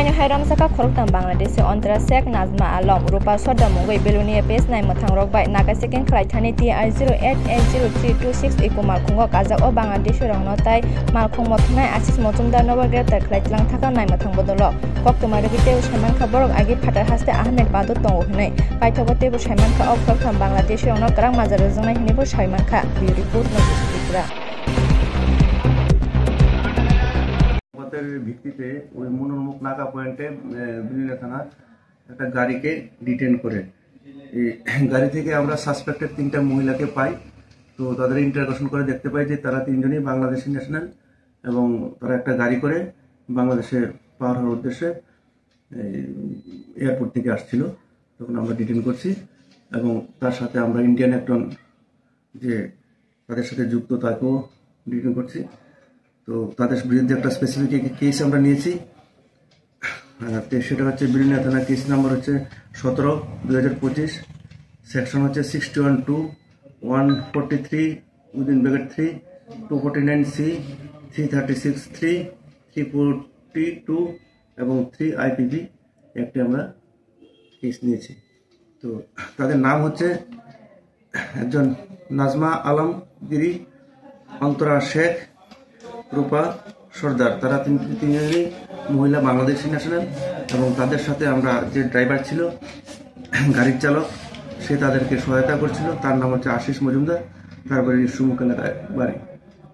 Haino Hairam Saka Khoroktam Bangladesh Ontra Sek Nazma Alom Rupa Soda Mungoi Belunia Base 9 Mathang Rok by Naga Second Kraitani TI088032 Ikumal Kungo Kaza O Bangladesh Rangnotai Malkong Motunai Asis Motumda Nova Greta Kraitlang Taka 9 Mathang Bodolo Koktumari Vite Shaman Kaborok Agi Patar Haste Ahmed Badu Tongunai Paitogote Shaman Ka Okam Bangladesh Rangno Krang Mazarazana Hinibo Shaiman Ka Beautiful Notice ভিত্তিতে ওই মনোরমুখ নাকা পয়েন্টে বিলিনা থানা একটা গাড়িকে detain করে এই গাড়ি থেকে আমরা সাসপেক্টেড তিনটা মহিলাকে পাই। তো তাদের ইন্টারোগেশন করে দেখতে পাই যে তারা তিনজনই বাংলাদেশি ন্যাশনাল এবং তারা একটা গাড়ি করে বাংলাদেশে পার হওয়ার উদ্দেশ্যে এয়ারপোর্ট থেকে আসছিল। তখন আমরা ডিটেইন করছি এবং তার সাথে আমরা ইন্ডিয়ান একজন যে তাদের সাথে যুক্ত তাকেও ডিটেইন করছি। তো তাদের বিরুদ্ধে একটা স্পেসিফিক কেস আমরা নিয়েছি, সেটা হচ্ছে বিলিনা থানা কেস নাম্বার হচ্ছে 17/2025, সেকশন হচ্ছে 61(2), 143 উইদিন ব্র্যাকেট 3, 249C, 336(3), 342 এবং 3 IPB একটি আমরা কেস নিয়েছি। তো তাদের নাম হচ্ছে একজন নাজমা আলম গিরি, অন্তরা শেখ, রূপা সর্দার। তারা তিনজনই মহিলা বাংলাদেশি ন্যাশনাল এবং তাদের সাথে আমরা যে ড্রাইভার ছিল গাড়ির চালক সে তাদেরকে সহায়তা করছিল। তার নাম হচ্ছে আশিস মজুমদার, তার বাড়ি সুমুখ এলাকায় বাড়ি।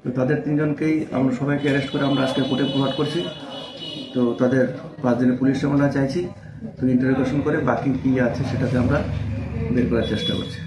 তো তাদের তিনজনকেই আমরা সবাইকে অ্যারেস্ট করে আমরা আজকে কোর্টে প্রভাব করছি। তো তাদের 5 দিনের পুলিশ রিমান্ড চাইছি। তো ইন্টারোগেশন করে বাকি কী আছে সেটাতে আমরা বের করার চেষ্টা করছি।